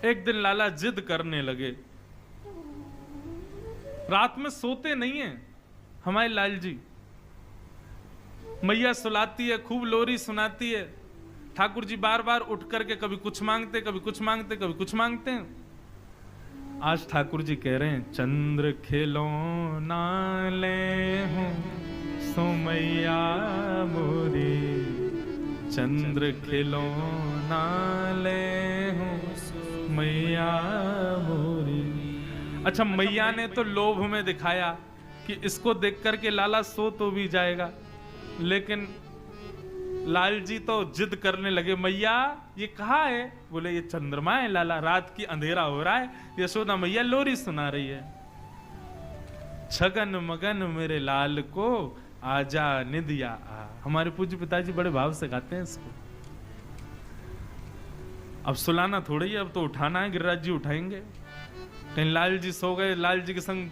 एक दिन लाला जिद करने लगे। रात में सोते नहीं है हमारे लाल जी। मैया सुलाती है, खूब लोरी सुनाती है। ठाकुर जी बार बार उठ करके कभी कुछ मांगते, कभी कुछ मांगते, कभी कुछ मांगते हैं। आज ठाकुर जी कह रहे हैं, चंद्र खिलौना ले हूं सो मैया मोरी, चंद्र खिलौना ले हूं मैया मोरी। अच्छा, मैया ने तो लोभ में दिखाया कि इसको देख करके लाला सो तो भी जाएगा, लेकिन लाल जी तो जिद करने लगे, मैया ये कहाँ है? बोले ये चंद्रमा है लाला, रात की अंधेरा हो रहा है, यशोदा मैया लोरी सुना रही है। छगन मगन मेरे लाल को आजा निदिया आ। हमारे पूज्य पिताजी बड़े भाव से गाते हैं इसको। अब सुलाना थोड़ी है, अब तो उठाना है। गिरिराज जी उठाएंगे। कहीं लाल जी सो गए, लाल जी के संग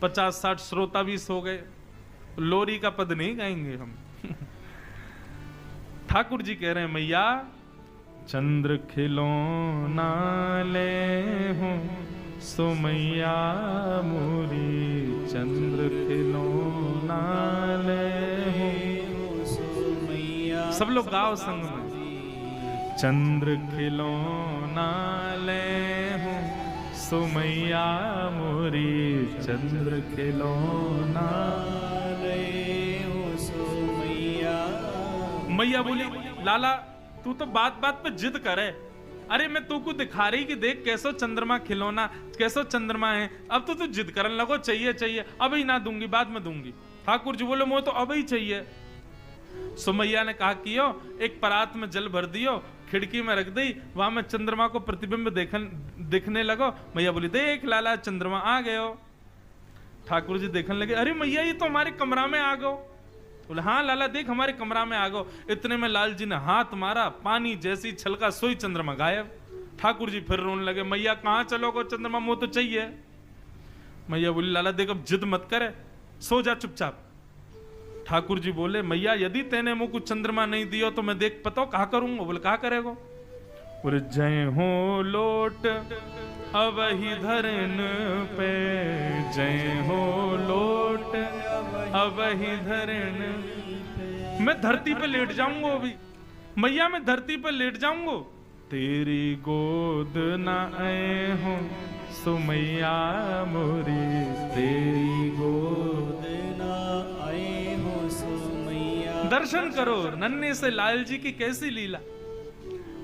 50-60 श्रोता भी सो गए, लोरी का पद नहीं गाएंगे हम। ठाकुर जी कह रहे हैं, मैया चंद्र खिलौना ले हूं सो मैया मोरी, चंद्र खिलौना ले हूं सो मैया। सब लोग गाओ संग में। चंद्र खिलौना ले हूं सो मैया मोरी, चंद्र खिलौना ले हूं सो मैया। मैया बोली, लाला तू तो बात बात पे जिद करे। अरे मैं तू को दिखा रही कि देख कैसो चंद्रमा खिलौना, कैसो चंद्रमा है। अब तो तू जिद करने लगो, चाहिए चाहिए। अभी ना दूंगी, बाद में दूंगी। ठाकुर जी बोले, मुझे तो अभी चाहिए। सो मैया ने कहा कि यो एक परात में जल भर दियो, खिड़की में रख दी, वहां में चंद्रमा को प्रतिबिंब दिखने लगो। मैया बोली, देख लाला चंद्रमा आ गयो। ठाकुर जी देखने लगे, अरे मैया ये तो हमारे कमरा में आ गो। बोले, हाँ लाला देख हमारे कमरा में आ गो। इतने में लाल जी ने हाथ मारा, पानी जैसी छलका, सोई चंद्रमा गायब। ठाकुर जी फिर रोने लगे, मैया कहाँ चलोगे, चंद्रमा मुंह तो चाहिए। मैया बोली, लाला देख अब जिद मत करे, सो जा चुपचाप। ठाकुर जी बोले, मैया यदि तेने मुझ को चंद्रमा नहीं दियो तो मैं देख पता कहा करूंगा। बोले, कहा करेगो? बोले, जय हो लोट अब ही धरन पे, जय हो लोट अब ही धरन। मैं धरती पे लेट जाऊंगा अभी, मैया मैं धरती पे लेट जाऊंगा। तेरी गोद ना आए हो सो मैया मोरी, तेरी गोद ना आए हो सो मैया। दर्शन करो नन्हे से लाल जी की कैसी लीला।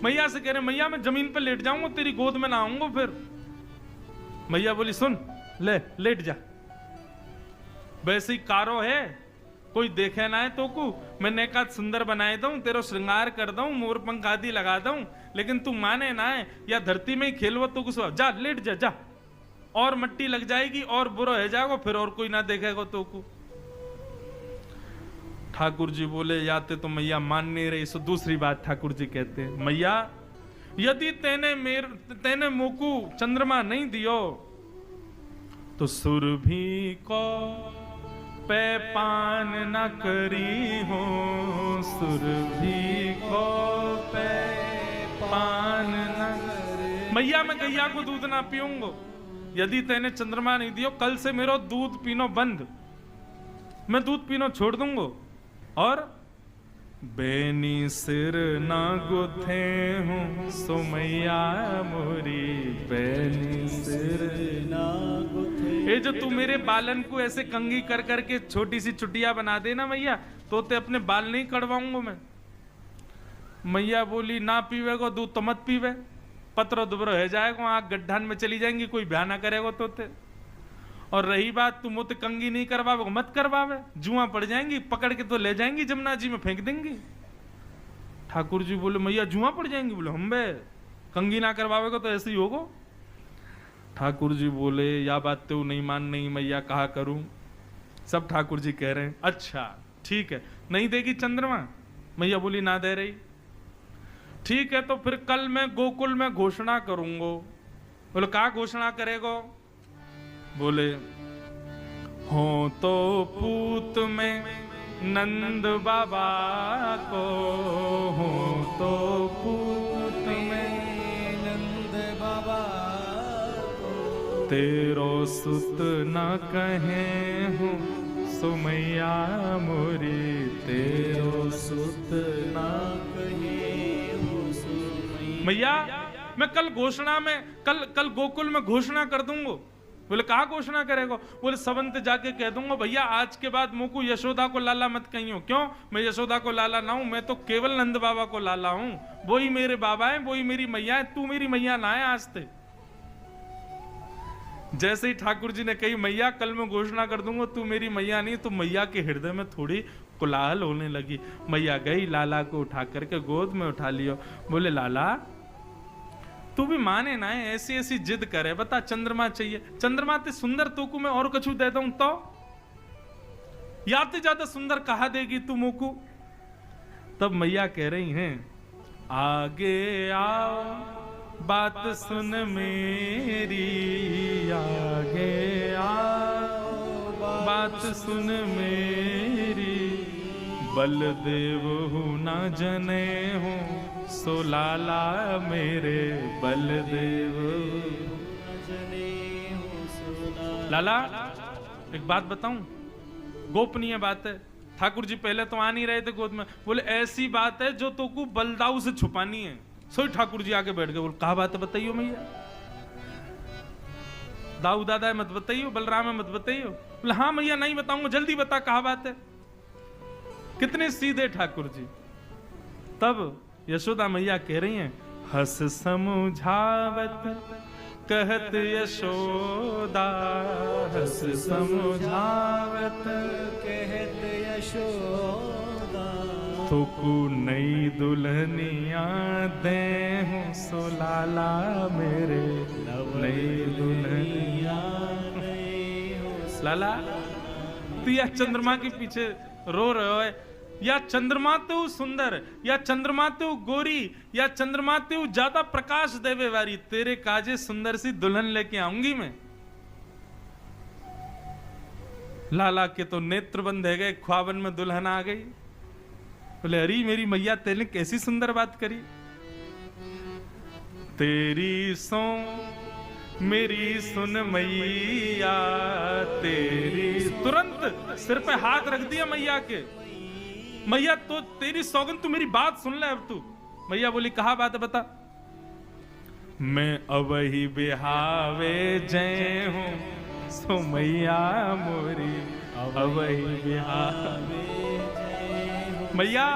मैया से कह रहे, मैया मैं जमीन पे लेट जाऊंगा, तेरी गोद में ना आऊंगा फिर। मैया बोली, सुन ले लेट जा। वैसे ही कारो है, कोई देखे ना है तो को मैं नेकात सुंदर बनाए दूं, तेरो श्रृंगार कर दूं, मोर पंख आदि लगा दूं, लेकिन तू माने ना है, या धरती में ही खेलवा तो कुछ जा, लेट जा जा। और मट्टी लग जाएगी और बुरा हो जाएगा, फिर और कोई ना देखेगा तो को। ठाकुर जी बोले, याते तो मैया मान नहीं रही। सो दूसरी बात ठाकुर जी कहते हैं, मैया यदि तेने मुकु चंद्रमा नहीं दियो तो सुरभि को पे पान न करी हो, सुरभि को पे पान न करी। मैया मैं गैया को दूध ना पीऊंगा, यदि तेने चंद्रमा नहीं दियो कल से मेरा दूध पीनो बंद, मैं दूध पीनो छोड़ दूंगा। और बेनी सिर ना गुथे हूं सो मैया मोरी, बेनी सिर ना गुथे। ये जो तू मेरे बालन को ऐसे कंगी कर करके छोटी सी चुटिया बना देना मैया, तो ते अपने बाल नहीं कड़वाऊंगा मैं। मैया बोली, ना पीवे को दूध तो मत पीवे, पत्रो दुबरो हो जाएगा, आग गड्ढान में चली जाएंगी, कोई ब्याह ना करेगा तो ते। और रही बात तू मुझे कंगी नहीं करवावे, मत करवावे, जुआ पड़ जाएंगी, पकड़ के तो ले जाएंगी जमुना जी में फेंक देंगी। ठाकुर जी बोले, मैया जुआ पड़ जाएंगी? बोले, हम बे कंगी ना करवावेगा तो ऐसे ही होगा। ठाकुर जी बोले, या बात तो नहीं मान नहीं मैया, कहा करूं। सब ठाकुर जी कह रहे हैं, अच्छा ठीक है, नहीं देगी चंद्रमा? मैया बोली, ना दे रही। ठीक है, तो फिर कल मैं गोकुल में घोषणा करूंगा। बोले, कहा घोषणा करेगो? बोले, हो तो पूत में नंद बाबा को, हो तो पूत में तेरो सुत न कहे हूँ सो मैया मोरी, तेरो सुत न कहे हूँ सो मैया। मैं कल घोषणा में कल गोकुल में घोषणा कर दूंगा। बोले कहा घोषणा करेगा? बोले सबंत जाके कह दूंगा भैया आज के बाद मुझको यशोदा को लाला मत कहियो। क्यों? मैं यशोदा को लाला ना हूं, मैं तो केवल नंद बाबा को लाला हूं। वही मेरे बाबा है, वही मेरी मैया है, तू मेरी मैया ना है आज ते। जैसे ही ठाकुर जी ने कही मैया कल मैं घोषणा कर दूंगा तू मेरी मैया नहीं, तो मैया के हृदय में थोड़ी कोलाहल होने लगी। मैया गई, लाला को उठा करके गोद में उठा लियो। बोले लाला तू भी माने ना है, ऐसी ऐसी जिद करे, बता चंद्रमा चाहिए। चंद्रमा ते सुंदर तो को मैं और कछु दे दूं तो या ते ज्यादा सुंदर कहा देगी तू मुकू? तब मैया कह रही हैं आगे आओ बात सुन मेरी, आगे आओ बात सुन मेरी, बलदेव हूं ना जने हूं सो लाला मेरे, बलदेव लाला। एक बात बताऊं, गोपनीय बात है। ठाकुर जी पहले तो आ नहीं रहे थे गोद में। बोले ऐसी बात है जो तो को बलदाऊ से छुपानी है। सोई ठाकुर जी आके बैठ गए। बोले कहा बात है बताइयो मैया। दाऊ दादा है मत बताइयो, बलराम है मत बताइयो। बोले हाँ मैया नहीं बताऊंगा, जल्दी बता कहा बात है। कितने सीधे ठाकुर जी। तब यशोदा मैया कह रही हैं हस समझावत कहत यशोदा, हस समझावत कहत यशोदा, तुकु नई दुल्हनिया दे हूँ सो लाला मेरे, नई दुल्हनिया लाला। तू या चंद्रमा के पीछे रो रहे हो, या चंद्रमा तो सुंदर, या चंद्रमा तो गोरी, या चंद्रमा तो ज्यादा प्रकाश देवे वारी, तेरे काजे सुंदर सी दुल्हन लेके आऊंगी मैं। लाला के तो नेत्र बंद है गए, ख्वाबन में दुल्हन आ गई। बोले अरे मेरी मैया तेने कैसी सुंदर बात करी। तेरी सो मेरी सुन मैया तेरी, तुरंत सिर पे हाथ रख दिया मैया के। मैया तो तेरी सौगन, तू मेरी बात सुन ले अब तू। मैया बोली कहा बात है बता। मैं अवही बिहावे जय हूँ सो मैया मोरी, अवही बिहावे मैया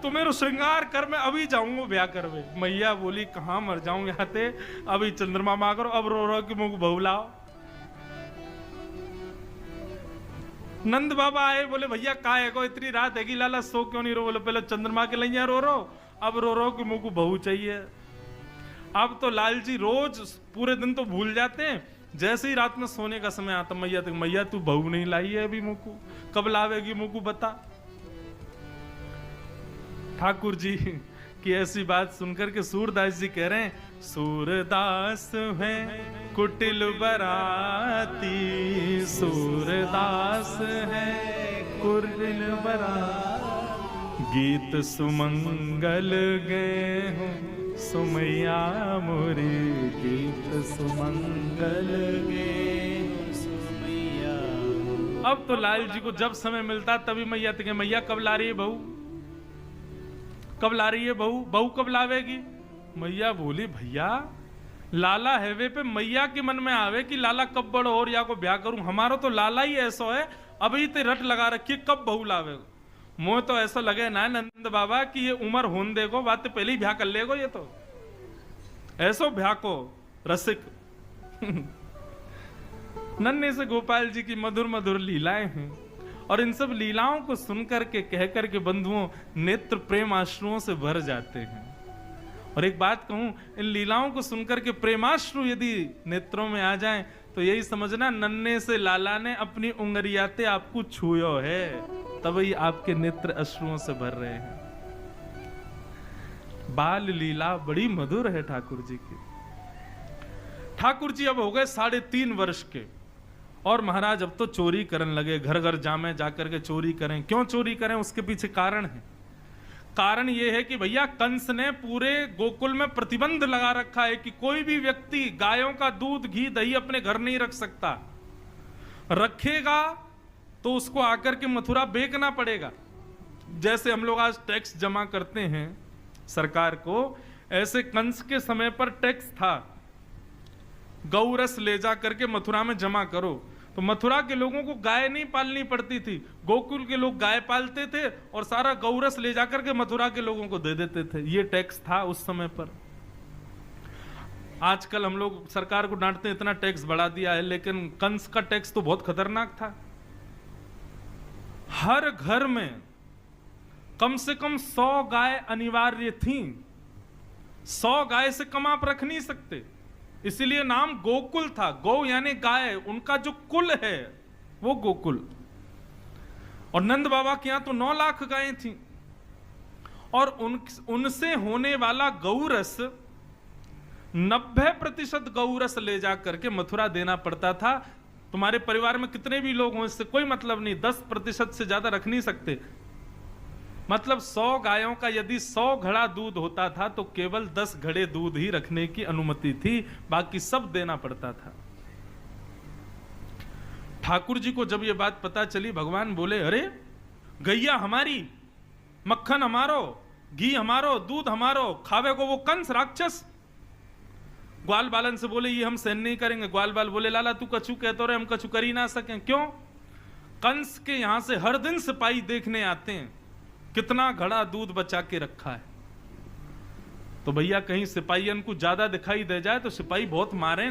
तू मेरे श्रृंगार कर, मैं अभी जाऊंगा ब्याह करवे। मैया बोली कहां मर जाऊं यहाँ ते, अभी चंद्रमा मां करो, अब रो रो कि मुझको बहू लाओ। नंद बाबा आए, बोले भैया का है को इतनी रात हैगी, लाला सो क्यों नहीं रो? बोले पहले चंद्रमा के लिए रो रो, अब रो रो कि मुझको बहू चाहिए। अब तो लाल जी रोज पूरे दिन तो भूल जाते हैं, जैसे ही रात में सोने का समय आता मैया तक, मैया तू बहू नहीं लाई है अभी, मुझको कब लावेगी मुझको बता। ठाकुर जी की ऐसी बात सुनकर के सूरदास जी कह रहे हैं सूरदास है कुटिल बराती, सूरदास है कुटिल बराती, गीत सुमंगल गए हूँ सुमैया मोरी, गीत सुमंगल गए सुमैया। अब तो लाल जी को जब समय मिलता तभी मैया तक, मैया कब ला रही है बहू, कब ला रही है बहू, बहू कब लावेगी? मैया बोली भैया लाला हैवे पे मैया के मन में आवे कि लाला कब बड़ो और या को ब्याह करूं, हमारा तो लाला ही ऐसा है, अभी ते रट लगा रखी कब बहू लावेगा। मोह तो ऐसा लगे ना नंद बाबा कि ये उम्र होन देगो, बात तो पहले ही ब्याह कर लेगो, ये तो ऐसो ब्याह को रसिक। नन्हे से गोपाल जी की मधुर मधुर लीलाएं हैं, और इन सब लीलाओं को सुनकर के कहकर के बंधुओं नेत्र प्रेम आश्रुओं से भर जाते हैं। और एक बात कहूं, इन लीलाओं को सुनकर के प्रेमाश्रु यदि नेत्रों में आ जाएं तो यही समझना नन्हे से लाला ने अपनी उंगलियाते आपको छुयो है, तभी आपके नेत्र अश्रुओं से भर रहे हैं। बाल लीला बड़ी मधुर है ठाकुर जी की। ठाकुर जी अब हो गए 3.5 वर्ष के, और महाराज अब तो चोरी करने लगे, घर घर जामे जाकर के चोरी करें। क्यों चोरी करें? उसके पीछे कारण है। कारण यह है कि भैया कंस ने पूरे गोकुल में प्रतिबंध लगा रखा है कि कोई भी व्यक्ति गायों का दूध, घी, दही अपने घर नहीं रख सकता। रखेगा तो उसको आकर के मथुरा बेचना पड़ेगा। जैसे हम लोग आज टैक्स जमा करते हैं सरकार को, ऐसे कंस के समय पर टैक्स था, गौरस ले जा करके मथुरा में जमा करो। तो मथुरा के लोगों को गाय नहीं पालनी पड़ती थी, गोकुल के लोग गाय पालते थे और सारा गौरस ले जाकर के मथुरा के लोगों को दे देते थे। ये टैक्स था उस समय पर। आजकल हम लोग सरकार को डांटते हैं इतना टैक्स बढ़ा दिया है, लेकिन कंस का टैक्स तो बहुत खतरनाक था। हर घर में कम से कम 100 गाय अनिवार्य थी। 100 गाय से कम आप रख नहीं सकते, इसीलिए नाम गोकुल था। गौ यानी गाय, उनका जो कुल है वो गोकुल। और नंद बाबा के यहां तो 9 लाख गायें थी और उनसे होने वाला गौरस 90% गौरस ले जा करके मथुरा देना पड़ता था। तुम्हारे परिवार में कितने भी लोग हों, इससे कोई मतलब नहीं, 10% से ज्यादा रख नहीं सकते। मतलब 100 गायों का यदि 100 घड़ा दूध होता था तो केवल 10 घड़े दूध ही रखने की अनुमति थी, बाकी सब देना पड़ता था। ठाकुर जी को जब यह बात पता चली, भगवान बोले, अरे गैया हमारी, मक्खन हमारो, घी हमारो, दूध हमारो, खावे को वो कंस राक्षस। ग्वाल बालन से बोले ये हम सहन नहीं करेंगे। ग्वाल बाल बोले, लाला तू कछु कहते रहे, हम कछु कर ही ना सकें। क्यों? कंस के यहां से हर दिन सिपाही देखने आते हैं कितना घड़ा दूध बचा के रखा है। तो भैया कहीं सिपाहियन को ज्यादा दिखाई दे जाए तो सिपाही बहुत मारे,